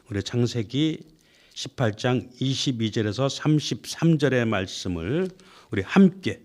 우리 창세기 18장 22절에서 33절의 말씀을 우리 함께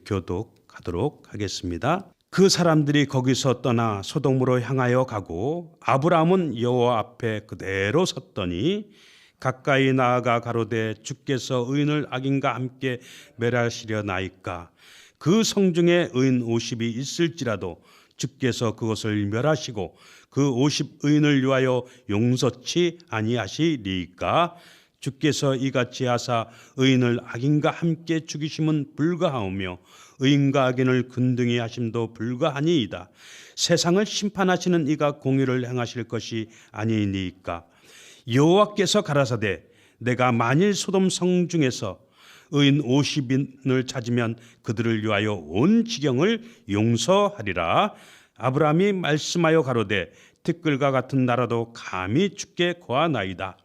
교독하도록 하겠습니다. 그 사람들이 거기서 떠나 소돔으로 향하여 가고 아브라함은 여호와 앞에 그대로 섰더니 가까이 나아가 가로되 주께서 의인을 악인과 함께 멸하시려나이까. 그 성중에 의인 50이 있을지라도 주께서 그것을 멸하시고 그 50 의인을 위하여 용서치 아니하시리이까. 주께서 이같이 하사 의인을 악인과 함께 죽이심은 불가하오며 의인과 악인을 근등히 하심도 불가하니이다. 세상을 심판하시는 이가 공의를 행하실 것이 아니니까. 여호와께서 가라사대 내가 만일 소돔 성중에서 의인 50인을 찾으면 그들을 위하여 온 지경을 용서하리라. 아브라함이 말씀하여 가로되 티끌과 같은 나라도 감히 주께 고하나이다.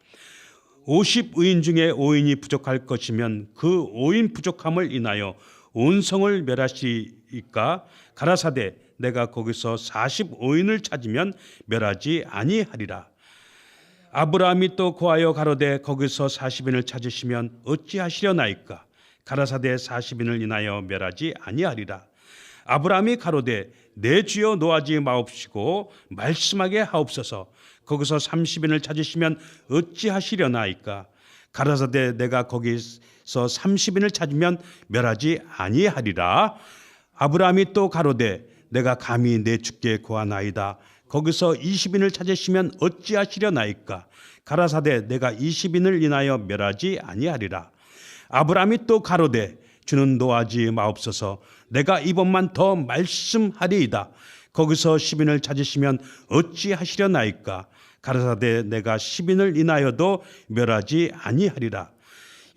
50의인 중에 5인이 부족할 것이면 그 5인 부족함을 인하여 온 성을 멸하시리까. 가라사대 내가 거기서 45인을 찾으면 멸하지 아니하리라. 아브라함이 또 고하여 가로되 거기서 40인을 찾으시면 어찌하시려나이까. 가라사대 40인을 인하여 멸하지 아니하리라. 아브라함이 가로되 내 주여 노하지 마옵시고 말씀하게 하옵소서. 거기서 30인을 찾으시면 어찌하시려나이까. 가라사대 내가 거기서 30인을 찾으면 멸하지 아니하리라. 아브라함이 또 가로되 내가 감히 내 주께 고하나이다. 거기서 20인을 찾으시면 어찌하시려나이까. 가라사대 내가 20인을 인하여 멸하지 아니하리라. 아브라함이 또 가로되 주는 노하지 마옵소서. 내가 이번만 더 말씀하리이다. 거기서 10인을 찾으시면 어찌하시려나이까. 가라사대 내가 10인을 인하여도 멸하지 아니하리라.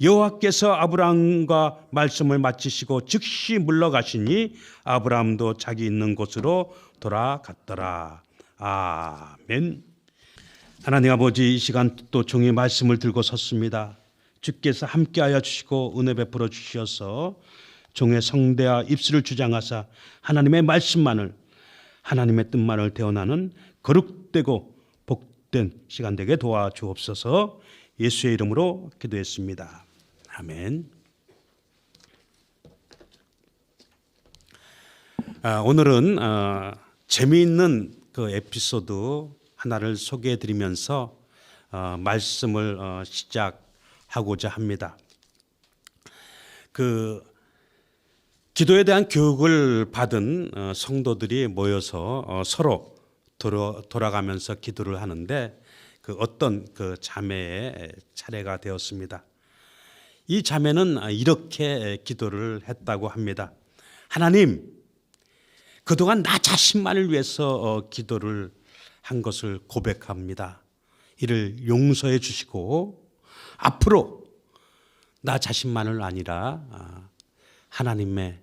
여호와께서 아브라함과 말씀을 마치시고 즉시 물러가시니 아브라함도 자기 있는 곳으로 돌아갔더라. 아멘. 하나님 아버지, 이 시간 또 종의 말씀을 들고 섰습니다. 주께서 함께하여 주시고 은혜 베풀어 주셔서 종의 성대와 입술을 주장하사 하나님의 말씀만을, 하나님의 뜻만을 대언하는 거룩되고 복된 시간 되게 도와주옵소서. 예수의 이름으로 기도했습니다. 아멘. 오늘은 재미있는 그 에피소드 하나를 소개해 드리면서 말씀을 시작하고자 합니다. 그 기도에 대한 교육을 받은 성도들이 모여서 서로 돌아가면서 기도를 하는데 그 어떤 그 자매의 차례가 되었습니다. 이 자매는 이렇게 기도를 했다고 합니다. 하나님, 그동안 나 자신만을 위해서 기도를 한 것을 고백합니다. 이를 용서해 주시고 앞으로 나 자신만을 아니라 하나님의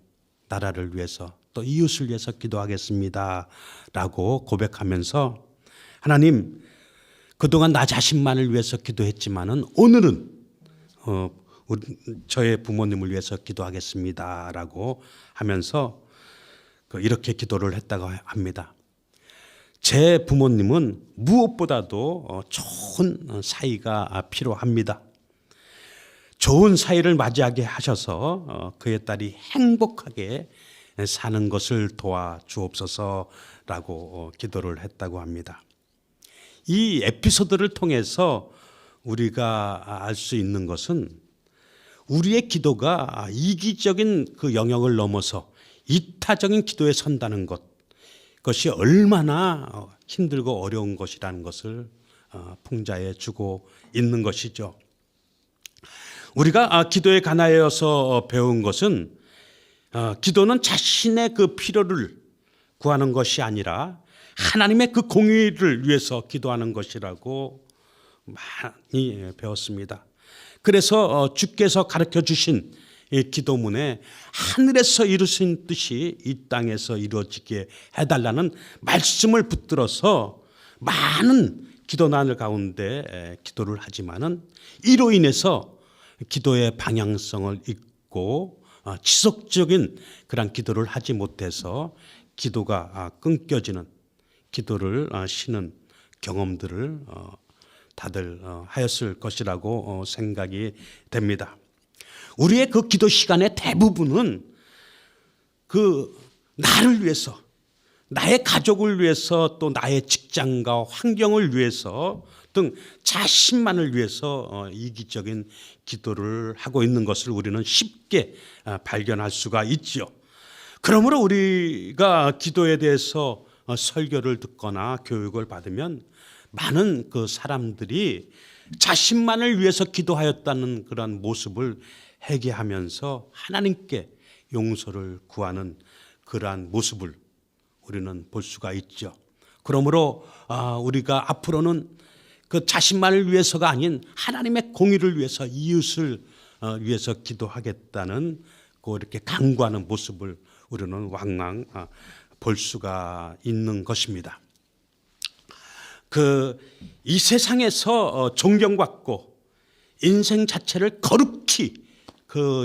나라를 위해서 또 이웃을 위해서 기도하겠습니다 라고 고백하면서, 하나님, 그동안 나 자신만을 위해서 기도했지만은 오늘은 저의 부모님을 위해서 기도하겠습니다 라고 하면서 이렇게 기도를 했다고 합니다. 제 부모님은 무엇보다도 좋은 사이가 필요합니다. 좋은 사이를 맞이하게 하셔서 그의 딸이 행복하게 사는 것을 도와주옵소서라고 기도를 했다고 합니다. 이 에피소드를 통해서 우리가 알 수 있는 것은 우리의 기도가 이기적인 그 영역을 넘어서 이타적인 기도에 선다는 것, 그것이 얼마나 힘들고 어려운 것이라는 것을 풍자해 주고 있는 것이죠. 우리가 기도에 관하여서 배운 것은 기도는 자신의 그 필요를 구하는 것이 아니라 하나님의 그 공의를 위해서 기도하는 것이라고 많이 배웠습니다. 그래서 주께서 가르쳐 주신 이 기도문에 하늘에서 이루신 뜻이 이 땅에서 이루어지게 해달라는 말씀을 붙들어서 많은 기도난을 가운데 기도를 하지만은 이로 인해서 기도의 방향성을 잃고 지속적인 그런 기도를 하지 못해서 기도가 끊겨지는, 기도를 쉬는 경험들을 다들 하였을 것이라고 생각이 됩니다. 우리의 그 기도 시간의 대부분은 그 나를 위해서, 나의 가족을 위해서, 또 나의 직장과 환경을 위해서 등 자신만을 위해서 이기적인 기도를 하고 있는 것을 우리는 쉽게 발견할 수가 있지요. 그러므로 우리가 기도에 대해서 설교를 듣거나 교육을 받으면 많은 그 사람들이 자신만을 위해서 기도하였다는 그런 모습을 회개하면서 하나님께 용서를 구하는 그러한 모습을 우리는 볼 수가 있죠. 그러므로 우리가 앞으로는 그 자신만을 위해서가 아닌 하나님의 공의를 위해서, 이웃을 위해서 기도하겠다는 이렇게 강구하는 모습을 우리는 왕왕 볼 수가 있는 것입니다. 이 세상에서 존경받고 인생 자체를 거룩히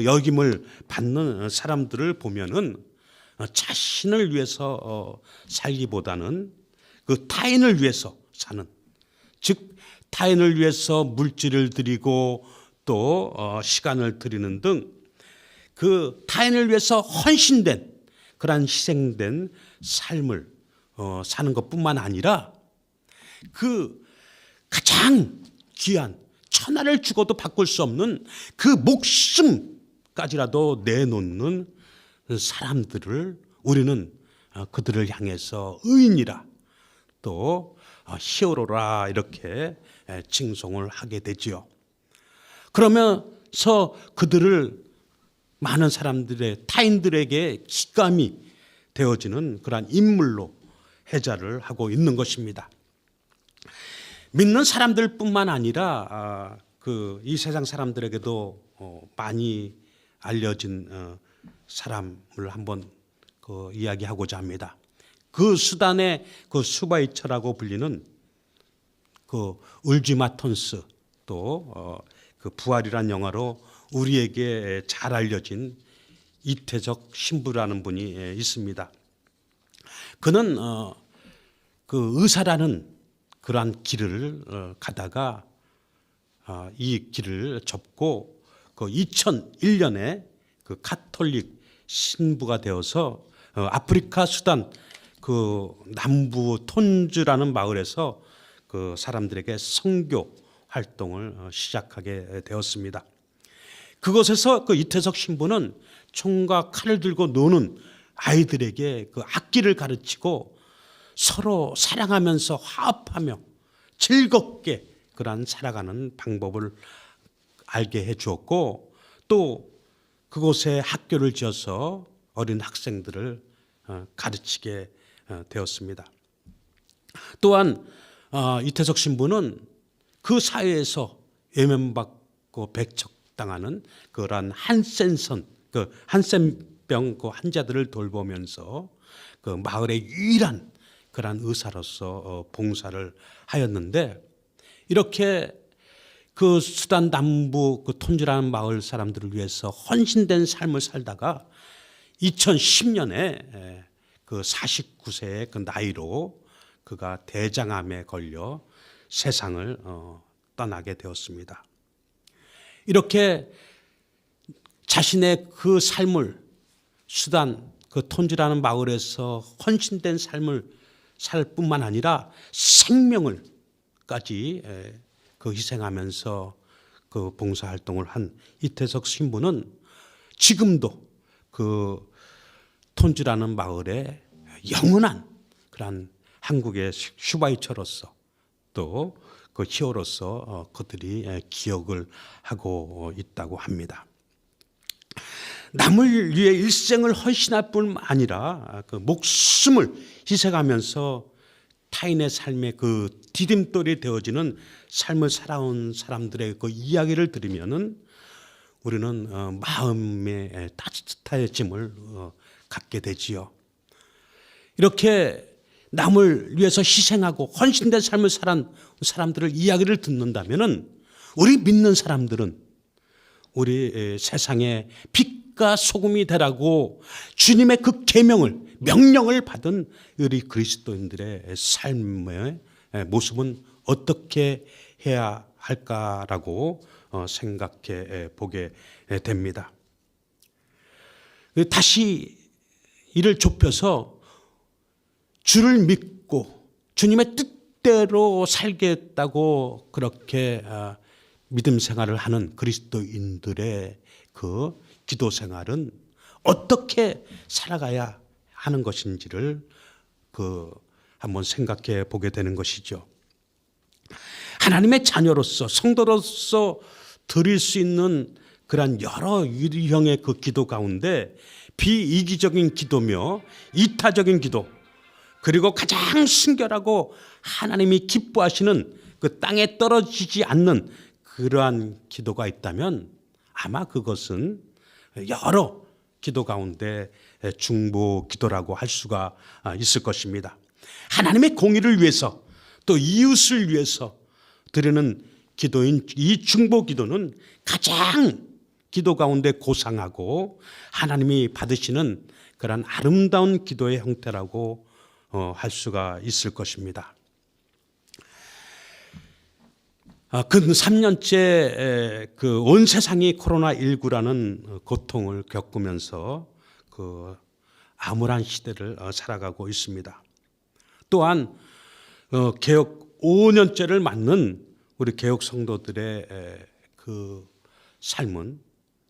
여김을 받는 사람들을 보면은 자신을 위해서 살기보다는 그 타인을 위해서 사는, 즉 타인을 위해서 물질을 드리고 또 시간을 드리는 등 그 타인을 위해서 헌신된, 그러한 희생된 삶을 사는 것뿐만 아니라 그 가장 귀한, 천하를 주고도 바꿀 수 없는 그 목숨까지라도 내놓는 사람들을 우리는 그들을 향해서 의인이라, 또 히어로라 이렇게 칭송을 하게 되지요. 그러면서 그들을 많은 사람들의, 타인들에게 기감이 되어지는 그러한 인물로 해자를 하고 있는 것입니다. 믿는 사람들뿐만 아니라 이 세상 사람들에게도 많이 알려진 사람을 한번 이야기하고자 합니다. 그 수단의 그 수바이처라고 불리는 그 울지마 톤스, 또 그 부활이란 영화로 우리에게 잘 알려진 이태석 신부라는 분이 있습니다. 그는 그 의사라는 그러한 길을 가다가 이 길을 접고 그 2001년에 그 가톨릭 신부가 되어서 아프리카 수단 그 남부 톤즈라는 마을에서 그 사람들에게 선교 활동을 시작하게 되었습니다. 그곳에서 그 이태석 신부는 총과 칼을 들고 노는 아이들에게 그 악기를 가르치고 서로 사랑하면서 화합하며 즐겁게 그러한 살아가는 방법을 알게 해 주었고, 또 그곳에 학교를 지어서 어린 학생들을 가르치게 되었습니다. 또한 이태석 신부는 그 사회에서 외면받고 배척당하는 그러한 한센병 그 환자들을 돌보면서 그 마을의 유일한 그러한 의사로서 봉사를 하였는데, 이렇게 그 수단 남부 그 톤즈라는 마을 사람들을 위해서 헌신된 삶을 살다가 2010년에 그 49세의 그 나이로 그가 대장암에 걸려 세상을 떠나게 되었습니다. 이렇게 자신의 그 삶을 수단 그 톤즈라는 마을에서 헌신된 삶을 살 뿐만 아니라 생명을까지 그 희생하면서 그 봉사활동을 한 이태석 신부는 지금도 그 톤즈라는 마을에 영원한 그런 한국의 슈바이처로서, 또 그 히어로서 그들이 기억을 하고 있다고 합니다. 남을 위해 일생을 헌신할 뿐 아니라 그 목숨을 희생하면서 타인의 삶에 그 디딤돌이 되어지는 삶을 살아온 사람들의 그 이야기를 들으면은 우리는 마음의 따뜻해짐을 갖게 되지요. 이렇게 남을 위해서 희생하고 헌신된 삶을 살한 사람들을 이야기를 듣는다면은 우리 믿는 사람들은 우리 세상에 빛과 소금이 되라고 주님의 그 명령을 받은 우리 그리스도인들의 삶의 모습은 어떻게 해야 할까라고 생각해 보게 됩니다. 다시 이를 좁혀서 주를 믿고 주님의 뜻대로 살겠다고 그렇게 믿음 생활을 하는 그리스도인들의 그 기도 생활은 어떻게 살아가야 하는 것인지를 한번 생각해 보게 되는 것이죠. 하나님의 자녀로서 성도로서 드릴 수 있는 그러한 여러 유형의 그 기도 가운데 비이기적인 기도며 이타적인 기도, 그리고 가장 순결하고 하나님이 기뻐하시는 그 땅에 떨어지지 않는 그러한 기도가 있다면 아마 그것은 여러 기도 가운데 중보 기도라고 할 수가 있을 것입니다. 하나님의 공의를 위해서 또 이웃을 위해서 드리는 기도인 이 중보 기도는 가장 기도 가운데 고상하고 하나님이 받으시는 그런 아름다운 기도의 형태라고 할 수가 있을 것입니다. 근 3년째 온 세상이 코로나19라는 고통을 겪으면서 그 암울한 시대를 살아가고 있습니다. 또한 개혁 5년째를 맞는 우리 개혁 성도들의 그 삶은,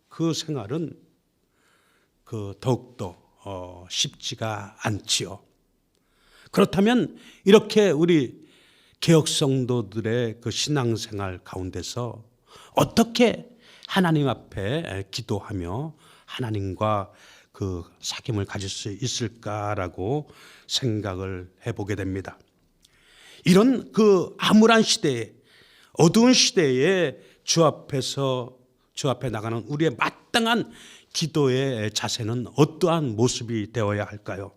그 생활은 더욱더 쉽지가 않지요. 그렇다면 이렇게 우리 개혁 성도들의 그 신앙생활 가운데서 어떻게 하나님 앞에 기도하며 하나님과 그 사귐을 가질 수 있을까라고 생각을 해보게 됩니다. 이런 그 암울한 시대에, 어두운 시대에 주 앞에 나가는 우리의 마땅한 기도의 자세는 어떠한 모습이 되어야 할까요?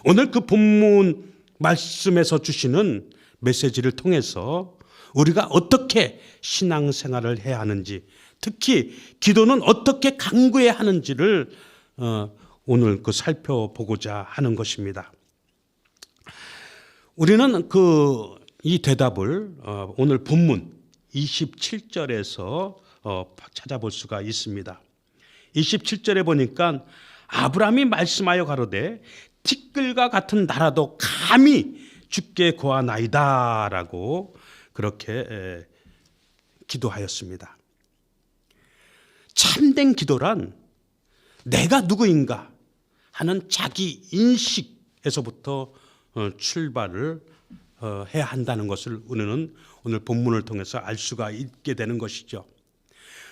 오늘 그 본문 말씀에서 주시는 메시지를 통해서 우리가 어떻게 신앙생활을 해야 하는지, 특히 기도는 어떻게 간구해야 하는지를 오늘 살펴보고자 하는 것입니다. 우리는 이 대답을 오늘 본문 27절에서 찾아볼 수가 있습니다. 27절에 보니까 아브라함이 말씀하여 가로되 티끌과 같은 나라도 감히 주께 구하나이다라고 그렇게 기도하였습니다. 참된 기도란 내가 누구인가 하는 자기 인식에서부터 출발을 해야 한다는 것을 우리는 오늘 본문을 통해서 알 수가 있게 되는 것이죠.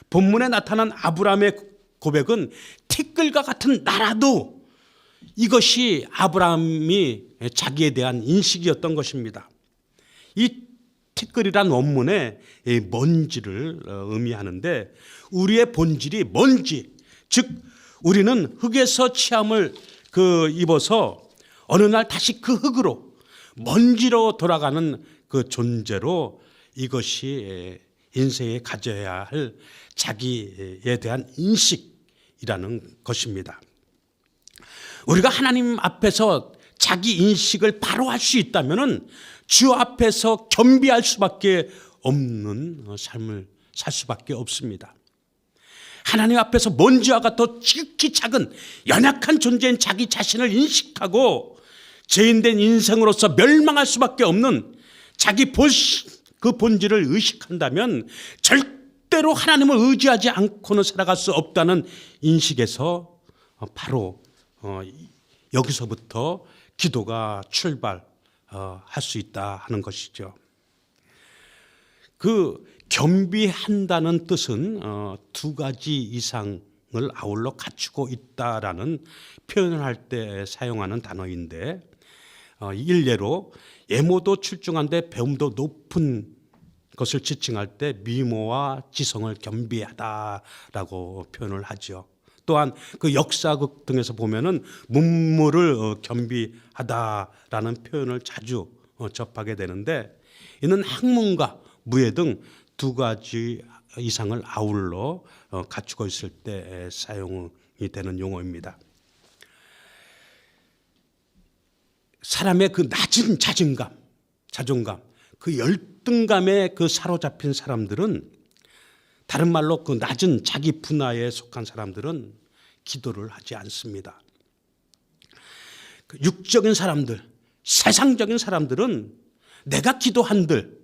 본문에 나타난 아브라함의 고백은 티끌과 같은 나라도, 이것이 아브라함이 자기에 대한 인식이었던 것입니다. 이 티끌이란 원문에 먼지를 의미하는데, 우리의 본질이 먼지, 즉 우리는 흙에서 취함을 입어서 어느 날 다시 그 흙으로, 먼지로 돌아가는 그 존재로, 이것이 인생에 가져야 할 자기에 대한 인식이라는 것입니다. 우리가 하나님 앞에서 자기 인식을 바로 할 수 있다면 주 앞에서 겸비할 수밖에 없는 삶을 살 수밖에 없습니다. 하나님 앞에서 먼지와 더 지극히 작은 연약한 존재인 자기 자신을 인식하고 죄인된 인생으로서 멸망할 수밖에 없는 자기 그 본질을 의식한다면 절대로 하나님을 의지하지 않고는 살아갈 수 없다는 인식에서 바로 여기서부터 기도가 출발할 수 있다 하는 것이죠. 겸비한다는 뜻은 두 가지 이상을 아울러 갖추고 있다라는 표현을 할 때 사용하는 단어인데, 일례로 예모도 출중한데 배움도 높은 것을 지칭할 때 미모와 지성을 겸비하다라고 표현을 하죠. 또한 그 역사극 등에서 보면은 문무를 겸비하다라는 표현을 자주 접하게 되는데, 이는 학문과 무예 등 두 가지 이상을 아울러 갖추고 있을 때 사용이 되는 용어입니다. 사람의 그 낮은 자존감, 그 열등감에 그 사로잡힌 사람들은, 다른 말로 그 낮은 자기 분하에 속한 사람들은 기도를 하지 않습니다. 그 육적인 사람들, 세상적인 사람들은 내가 기도한들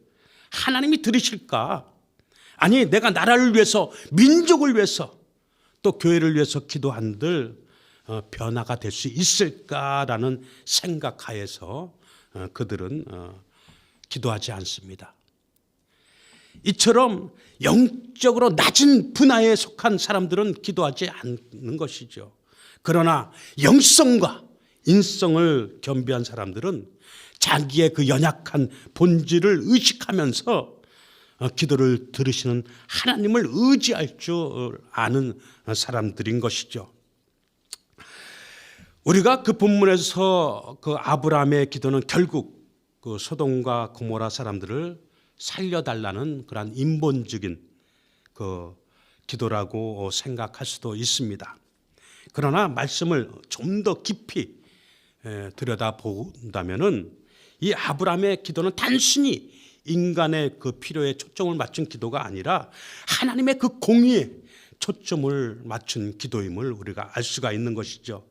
하나님이 들으실까? 아니, 내가 나라를 위해서, 민족을 위해서, 또 교회를 위해서 기도한들 변화가 될 수 있을까라는 생각하에서 그들은 기도하지 않습니다. 이처럼 영적으로 낮은 분야에 속한 사람들은 기도하지 않는 것이죠. 그러나 영성과 인성을 겸비한 사람들은 자기의 그 연약한 본질을 의식하면서 기도를 들으시는 하나님을 의지할 줄 아는 사람들인 것이죠. 우리가 그 본문에서 그 아브라함의 기도는 결국 그 소돔과 고모라 사람들을 살려달라는 그러한 인본적인 그 기도라고 생각할 수도 있습니다. 그러나 말씀을 좀 더 깊이 들여다본다면은 이 아브라함의 기도는 단순히 인간의 그 필요에 초점을 맞춘 기도가 아니라 하나님의 그 공의에 초점을 맞춘 기도임을 우리가 알 수가 있는 것이죠.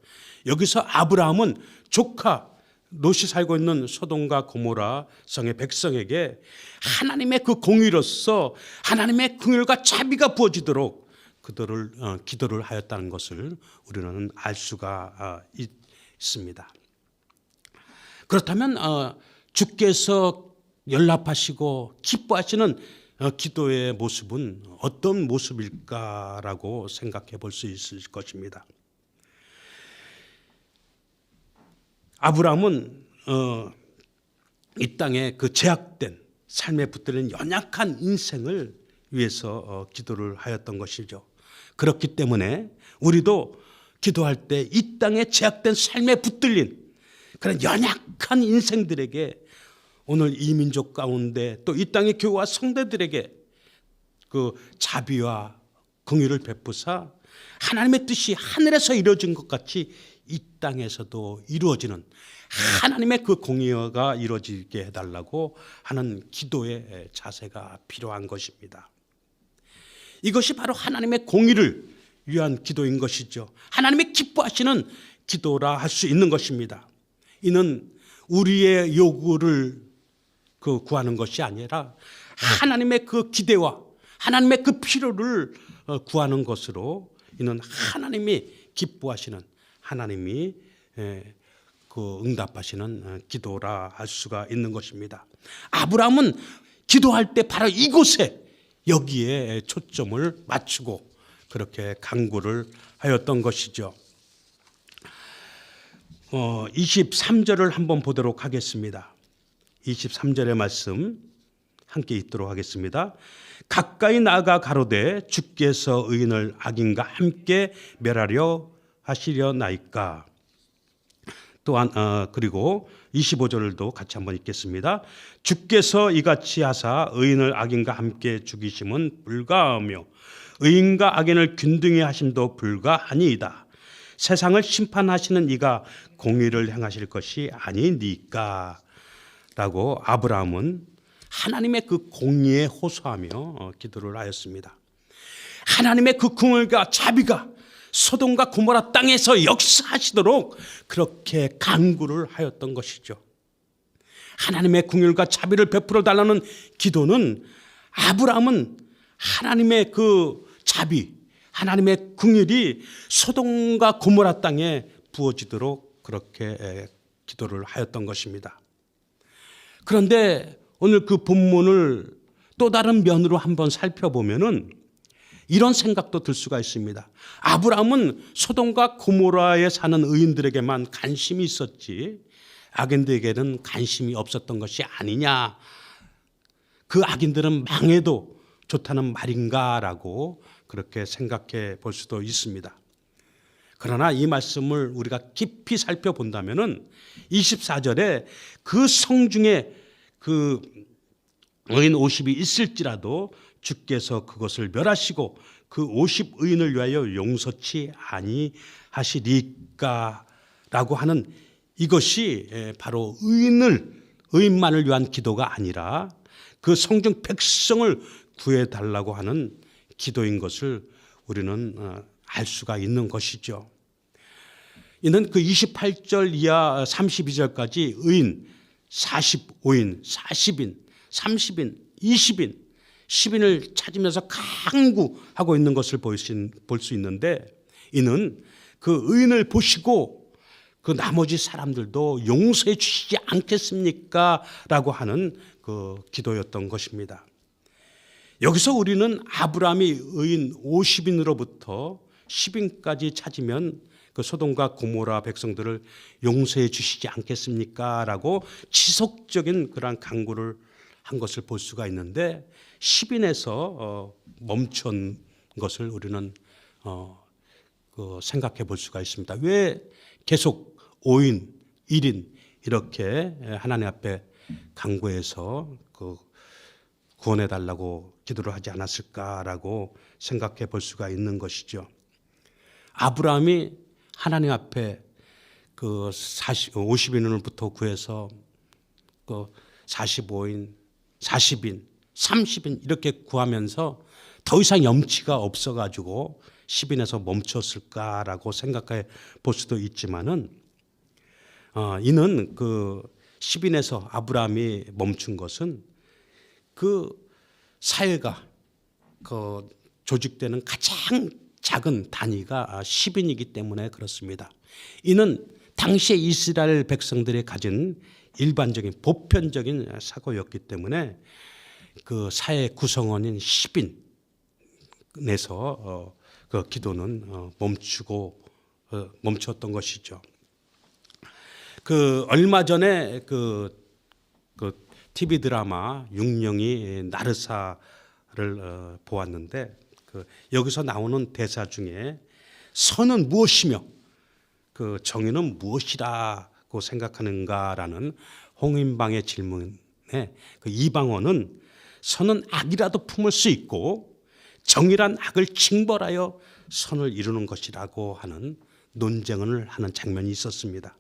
여기서 아브라함은 조카 롯이 살고 있는 소돔과 고모라 성의 백성에게 하나님의 그 공의로서 하나님의 긍휼과 자비가 부어지도록 그들을 기도를 하였다는 것을 우리는 알 수가 있습니다. 그렇다면 주께서 연락하시고 기뻐하시는 기도의 모습은 어떤 모습일까라고 생각해 볼 수 있을 것입니다. 아브라함은 이 땅에 그 제약된 삶에 붙들린 연약한 인생을 위해서 기도를 하였던 것이죠. 그렇기 때문에 우리도 기도할 때 이 땅에 제약된 삶에 붙들린 그런 연약한 인생들에게 오늘 이 민족 가운데 또 이 땅의 교회와 성도들에게 그 자비와 긍휼을 베푸사 하나님의 뜻이 하늘에서 이루어진 것 같이 이 땅에서도 이루어지는 하나님의 그 공의가 이루어지게 해달라고 하는 기도의 자세가 필요한 것입니다. 이것이 바로 하나님의 공의를 위한 기도인 것이죠. 하나님의 기뻐하시는 기도라 할 수 있는 것입니다. 이는 우리의 요구를 구하는 것이 아니라 하나님의 그 기대와 하나님의 그 필요를 구하는 것으로, 이는 하나님이 기뻐하시는, 하나님이 그 응답하시는 기도라 할 수가 있는 것입니다. 아브라함은 기도할 때 바로 이곳에, 여기에 초점을 맞추고 그렇게 간구를 하였던 것이죠. 23절을 한번 보도록 하겠습니다. 23절의 말씀 함께 읽도록 하겠습니다. 가까이 나아가 가로되 주께서 의인을 악인과 함께 멸하려 하시려나이까. 또한 그리고 25절도 같이 한번 읽겠습니다. 주께서 이같이 하사 의인을 악인과 함께 죽이심은 불가하며 의인과 악인을 균등히 하심도 불가하니이다. 세상을 심판하시는 이가 공의를 행하실 것이 아니니까. 라고 아브라함은 하나님의 그 공의에 호소하며 기도를 하였습니다. 하나님의 그 긍휼과 자비가 소돔과 고모라 땅에서 역사하시도록 그렇게 간구를 하였던 것이죠. 하나님의 긍휼과 자비를 베풀어 달라는 기도는, 아브라함은 하나님의 그 자비, 하나님의 긍휼이 소돔과 고모라 땅에 부어지도록 그렇게 기도를 하였던 것입니다. 그런데 오늘 그 본문을 또 다른 면으로 한번 살펴보면은 이런 생각도 들 수가 있습니다. 아브라함은 소돔과 고모라에 사는 의인들에게만 관심이 있었지 악인들에게는 관심이 없었던 것이 아니냐. 그 악인들은 망해도 좋다는 말인가라고 그렇게 생각해 볼 수도 있습니다. 그러나 이 말씀을 우리가 깊이 살펴본다면은 24절에 그 성중에 그 의인 50이 있을지라도 주께서 그것을 멸하시고 그 50 의인을 위하여 용서치 아니하시리까라고 하는 이것이 바로 의인을 의인만을 위한 기도가 아니라 그 성중 백성을 구해달라고 하는 기도인 것을 우리는 알 수가 있는 것이죠. 이는 그 28절 이하 32절까지 의인 45인, 40인, 30인, 20인, 10인을 찾으면서 강구하고 있는 것을 볼 수 있는데, 이는 그 의인을 보시고 그 나머지 사람들도 용서해 주시지 않겠습니까? 라고 하는 그 기도였던 것입니다. 여기서 우리는 아브라함이 의인 50인으로부터 10인까지 찾으면 그 소돔과 고모라 백성들을 용서해 주시지 않겠습니까? 라고 지속적인 그러한 강구를 한 것을 볼 수가 있는데, 10인에서 멈춘 것을 우리는 생각해 볼 수가 있습니다. 왜 계속 5인, 1인 이렇게 하나님 앞에 강구해서 구원해 달라고 기도를 하지 않았을까라고 생각해 볼 수가 있는 것이죠. 아브라함이 하나님 앞에 50인으로부터 구해서 45인, 40인, 30인 이렇게 구하면서 더 이상 염치가 없어가지고 10인에서 멈췄을까라고 생각해 볼 수도 있지만은, 이는 그 10인에서 아브라함이 멈춘 것은 그 사회가 조직되는 가장 작은 단위가 10인이기 때문에 그렇습니다. 이는 당시의 이스라엘 백성들이 가진 일반적인 보편적인 사고였기 때문에 그 사회 구성원인 10인에서 그 기도는 멈췄던 것이죠. 얼마 전에 그 TV 드라마 육령이 나르사를 보았는데, 여기서 나오는 대사 중에 선은 무엇이며 그 정의는 무엇이라고 생각하는가라는 홍인방의 질문에 그 이방원은 선은 악이라도 품을 수 있고 정의란 악을 징벌하여 선을 이루는 것이라고 하는 논쟁을 하는 장면이 있었습니다.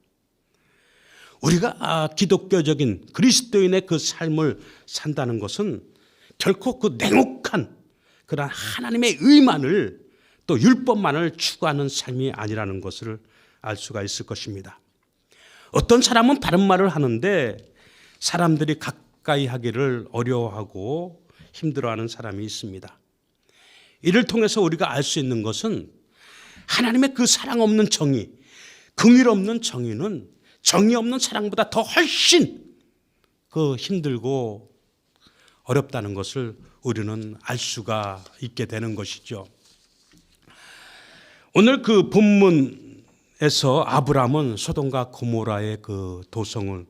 우리가 기독교적인 그리스도인의 그 삶을 산다는 것은 결코 그 냉혹한 그런 하나님의 의만을 또 율법만을 추구하는 삶이 아니라는 것을 알 수가 있을 것입니다. 어떤 사람은 바른 말을 하는데 사람들이 가까이 하기를 어려워하고 힘들어하는 사람이 있습니다. 이를 통해서 우리가 알 수 있는 것은 하나님의 그 사랑 없는 정의, 긍휼 없는 정의는 정의 없는 사랑보다 더 훨씬 힘들고 어렵다는 것을 우리는 알 수가 있게 되는 것이죠. 오늘 그 본문에서 아브라함은 소돔과 고모라의 그 도성을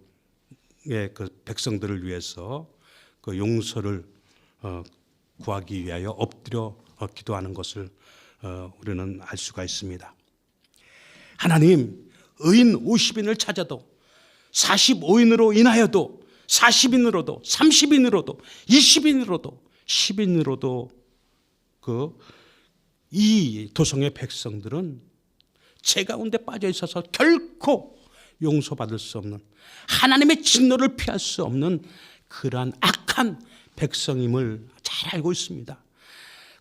그 백성들을 위해서 그 용서를 구하기 위하여 엎드려 기도하는 것을 우리는 알 수가 있습니다. 하나님, 의인 50인을 찾아도 45인으로 인하여도 40인으로도 30인으로도 20인으로도 10인으로도 이 도성의 백성들은 죄 가운데 빠져 있어서 결코 용서받을 수 없는, 하나님의 진노를 피할 수 없는 그러한 악한 백성임을 잘 알고 있습니다.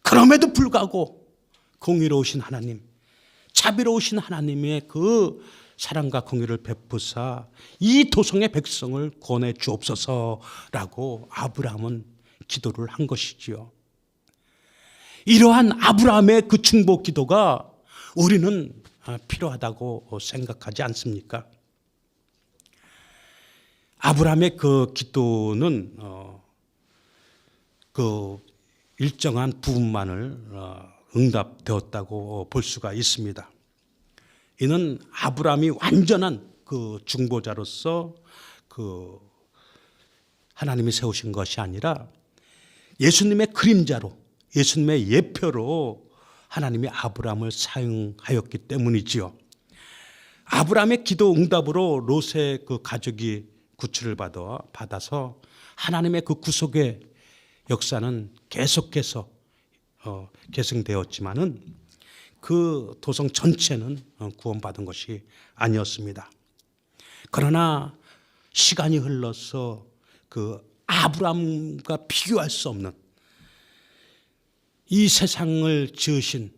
그럼에도 불구하고 공의로우신 하나님, 자비로우신 하나님의 그 사랑과 공의를 베푸사 이 도성의 백성을 구원해 주옵소서라고 아브라함은 기도를 한 것이지요. 이러한 아브라함의 그 중보 기도가 우리는 필요하다고 생각하지 않습니까? 아브라함의 그 기도는 그 일정한 부분만을 응답되었다고 볼 수가 있습니다. 이는 아브라함이 완전한 그 중보자로서 그 하나님이 세우신 것이 아니라 예수님의 그림자로, 예수님의 예표로 하나님이 아브라함을 사용하였기 때문이지요. 아브라함의 기도 응답으로 롯의 그 가족이 구출을 받아서 하나님의 그 구속의 역사는 계속해서 계승되었지만은 그 도성 전체는 구원받은 것이 아니었습니다. 그러나 시간이 흘러서 그 아브라함과 비교할 수 없는 이 세상을 지으신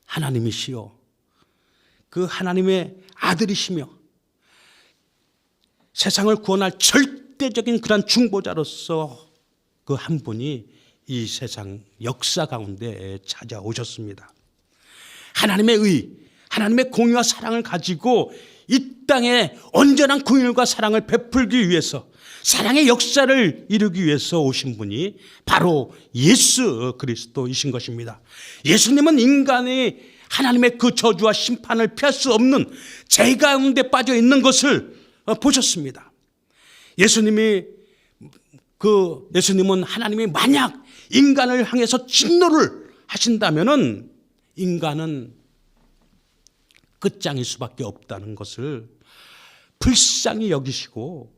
하나님이시요, 그 하나님의 아들이시며 세상을 구원할 절대적인 그런 중보자로서 그 한 분이 이 세상 역사 가운데 찾아오셨습니다. 하나님의 의, 하나님의 공의와 사랑을 가지고 이 땅에 온전한 긍휼과 사랑을 베풀기 위해서, 사랑의 역사를 이루기 위해서 오신 분이 바로 예수 그리스도이신 것입니다. 예수님은 인간이 하나님의 그 저주와 심판을 피할 수 없는 죄 가운데 빠져 있는 것을 보셨습니다. 예수님은 하나님이 만약 인간을 향해서 진노를 하신다면은 인간은 끝장일 수밖에 없다는 것을 불쌍히 여기시고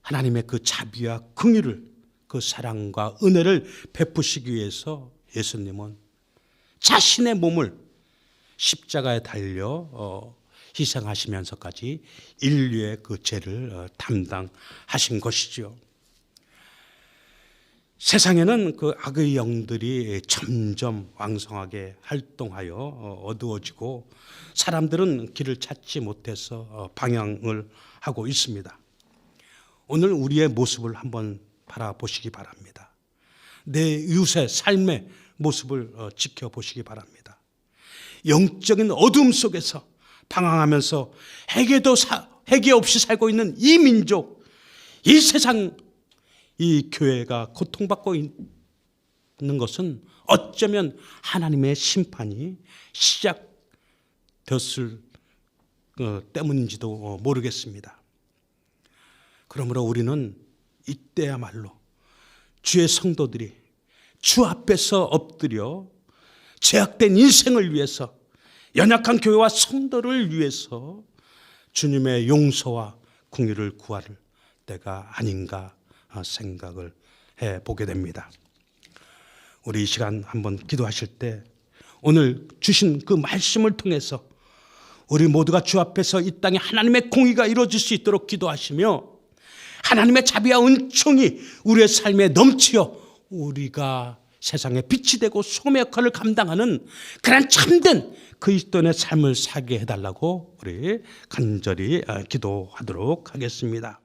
하나님의 그 자비와 긍휼을, 그 사랑과 은혜를 베푸시기 위해서 예수님은 자신의 몸을 십자가에 달려 희생하시면서까지 인류의 그 죄를 담당하신 것이죠. 세상에는 그 악의 영들이 점점 왕성하게 활동하여 어두워지고 사람들은 길을 찾지 못해서 방향을 하고 있습니다. 오늘 우리의 모습을 한번 바라보시기 바랍니다. 내 이웃의 삶의 모습을 지켜보시기 바랍니다. 영적인 어둠 속에서 방황하면서 해계 없이 살고 있는 이 민족, 이 세상, 이 교회가 고통받고 있는 것은 어쩌면 하나님의 심판이 시작되었을 때문인지도 모르겠습니다. 그러므로 우리는 이때야말로 주의 성도들이 주 앞에서 엎드려 제약된 인생을 위해서, 연약한 교회와 성도를 위해서 주님의 용서와 긍휼을 구할 때가 아닌가 생각을 해보게 됩니다. 우리 이 시간 한번 기도하실 때 오늘 주신 그 말씀을 통해서 우리 모두가 주 앞에서 이 땅에 하나님의 공의가 이루어질 수 있도록 기도하시며 하나님의 자비와 은총이 우리의 삶에 넘치어 우리가 세상에 빛이 되고 소금의 역할을 감당하는 그런 참된 그리스도인의 삶을 살게 해달라고 우리 간절히 기도하도록 하겠습니다.